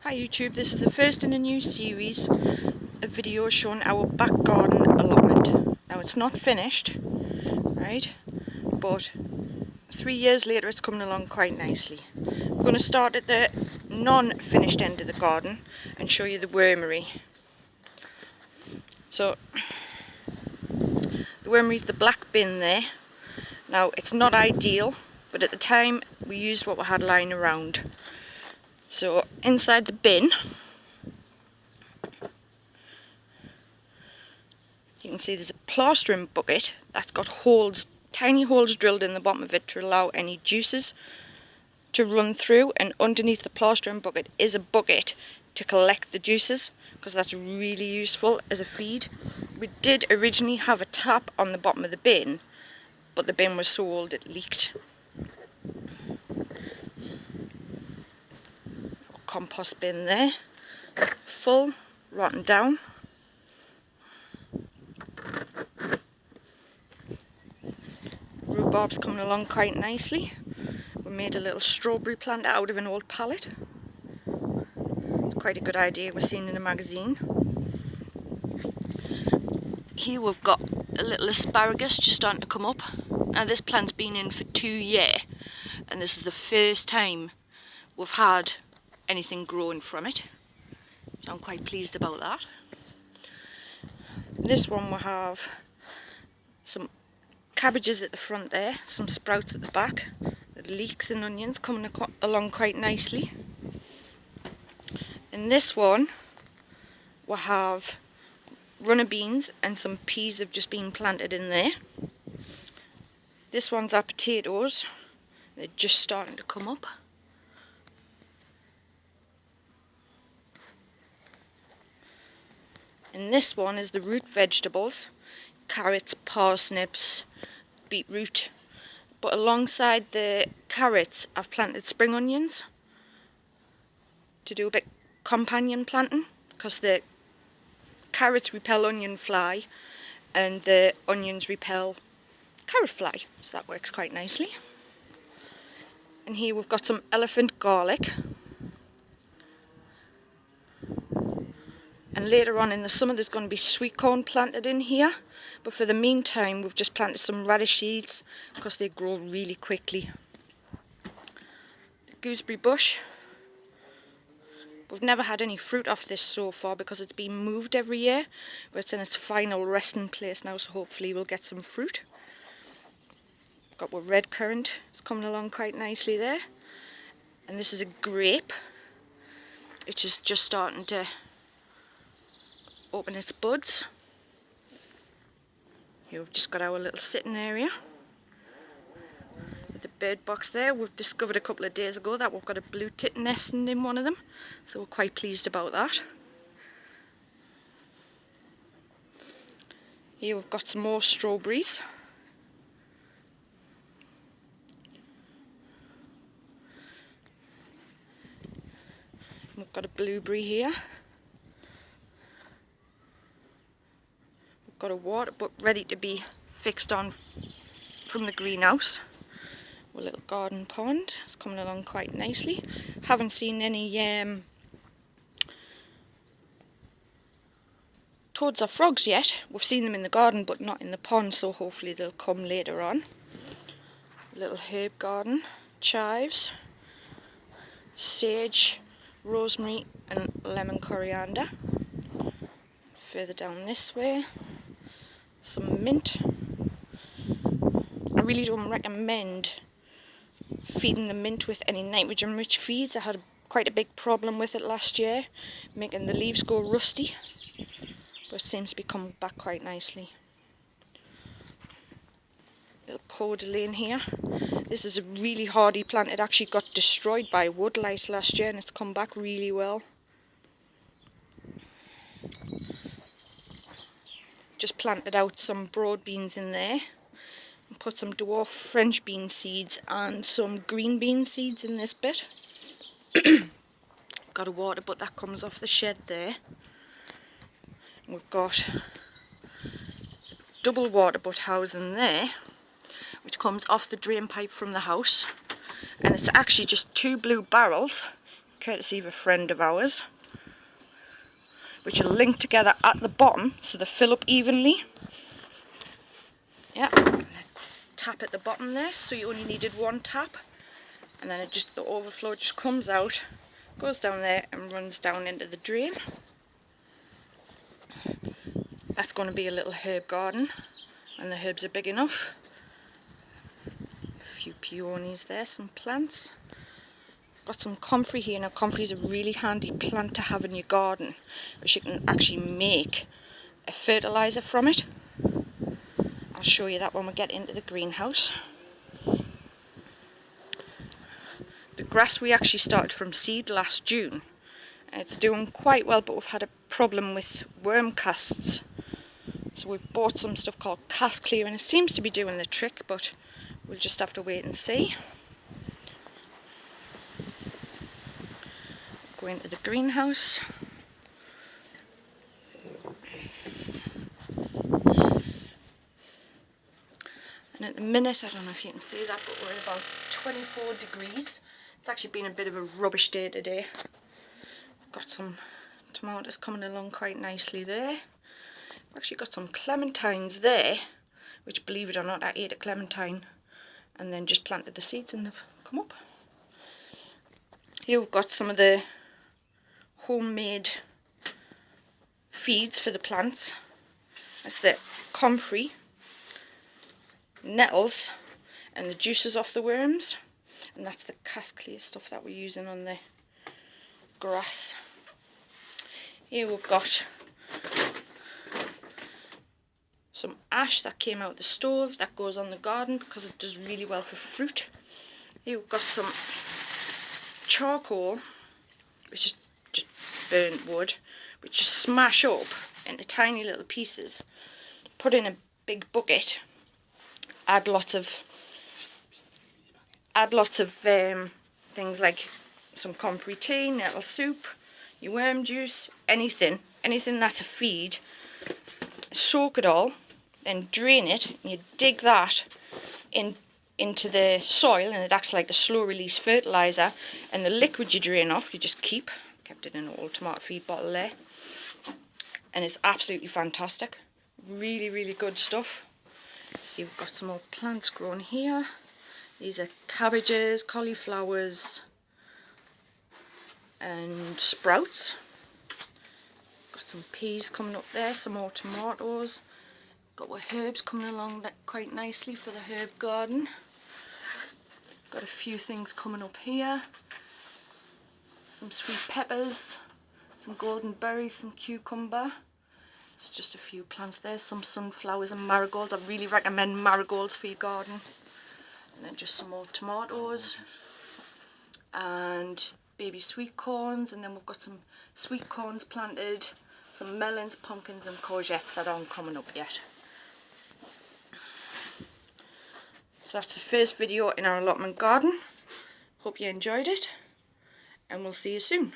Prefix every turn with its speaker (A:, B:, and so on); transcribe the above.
A: Hi YouTube, this is the first in a new series of videos showing our back garden allotment. Now it's not finished, right, but 3 years later it's coming along quite nicely. I'm going to start at the non-finished end of the garden and show you the wormery. So, the wormery is the black bin there. Now it's not ideal, but at the time we used what we had lying around. So inside the bin, you can see there's a plastering bucket that's got holes, tiny holes drilled in the bottom of it to allow any juices to run through, and underneath the plastering bucket is a bucket to collect the juices, because that's really useful as a feed. We did originally have a tap on the bottom of the bin, but the bin was so old it leaked. Compost bin there, full, rotten down. Rhubarb's coming along quite nicely. We made a little strawberry plant out of an old pallet. It's quite a good idea, we're seeing in a magazine. Here we've got a little asparagus just starting to come up. Now this plant's been in for 2 years, and this is the first time we've had anything growing from it. So I'm quite pleased about that. This one we have some cabbages at the front there, some sprouts at the back, leeks and onions coming along quite nicely. In this one we have runner beans and some peas have just been planted in there. This one's our potatoes, they're just starting to come up. And this one is the root vegetables, carrots, parsnips, beetroot. But alongside the carrots I've planted spring onions to do a bit companion planting, because the carrots repel onion fly and the onions repel carrot fly, so that works quite nicely. And here we've got some elephant garlic. And later on in the summer there's going to be sweet corn planted in here, but for the meantime we've just planted some radish seeds because they grow really quickly. The gooseberry bush, we've never had any fruit off this so far because it's been moved every year, but it's in its final resting place now, so hopefully we'll get some fruit. Got our red currant, it's coming along quite nicely there. And this is a grape, which is just starting to open its buds. Here we've just got our little sitting area with the bird box there. We've discovered a couple of days ago that we've got a blue tit nesting in one of them, so we're quite pleased about that. Here we've got some more strawberries. We've got a blueberry here. Got a water butt ready to be fixed on from the greenhouse. A little garden pond, it's coming along quite nicely. Haven't seen any toads or frogs yet. We've seen them in the garden but not in the pond, so hopefully they'll come later on. A little herb garden, chives, sage, rosemary and lemon coriander. Further down this way, some mint. I really don't recommend feeding the mint with any nitrogen rich feeds. I had quite a big problem with it last year, making the leaves go rusty, but it seems to be coming back quite nicely. Little cordyceps here. This is a really hardy plant. It actually got destroyed by wood lice last year and it's come back really well. Just planted out some broad beans in there and put some dwarf French bean seeds and some green bean seeds in this bit. Got a water butt that comes off the shed there. And we've got a double water butt housing there, which comes off the drain pipe from the house, and it's actually just 2 blue barrels courtesy of a friend of ours, which are linked together at the bottom so they fill up evenly. Yeah, tap at the bottom there, so you only needed one tap, and then the overflow just comes out, goes down there and runs down into the drain. That's going to be a little herb garden, and the herbs are big enough. A few peonies there, some plants. Got some comfrey here. Now comfrey is a really handy plant to have in your garden, because you can actually make a fertiliser from it. I'll show you that when we get into the greenhouse. The grass we actually started from seed last June. It's doing quite well, but we've had a problem with worm casts. So we've bought some stuff called cast clear, and it seems to be doing the trick, but we'll just have to wait and see. Go into the greenhouse. And at the minute, I don't know if you can see that, but we're at about 24 degrees. It's actually been a bit of a rubbish day today. Got some tomatoes coming along quite nicely there. We've actually got some clementines there, which, believe it or not, I ate a clementine and then just planted the seeds and they've come up. Here we've got some of the homemade feeds for the plants. That's the comfrey, nettles, and the juices off the worms, and that's the cast clear stuff that we're using on the grass. Here we've got some ash that came out of the stove that goes on the garden because it does really well for fruit. Here we've got some charcoal, which is just burnt wood, which you smash up into tiny little pieces, put in a big bucket, add lots of things like some comfrey tea, nettle soup, your worm juice, anything that's a feed. Soak it all, then drain it, and you dig that into the soil, and it acts like a slow release fertiliser. And the liquid you drain off, you just kept it in an old tomato feed bottle there, and it's absolutely fantastic. Really, really good stuff. See, we've got some more plants growing here. These are cabbages, cauliflowers, and sprouts. Got some peas coming up there, some more tomatoes. Got our herbs coming along quite nicely for the herb garden. Got a few things coming up here. Some sweet peppers, some golden berries, some cucumber. It's just a few plants there, some sunflowers and marigolds. I really recommend marigolds for your garden. And then just some more tomatoes and baby sweet corns, and then we've got some sweet corns planted, some melons, pumpkins and courgettes that aren't coming up yet. So that's the first video in our allotment garden. Hope you enjoyed it, and we'll see you soon.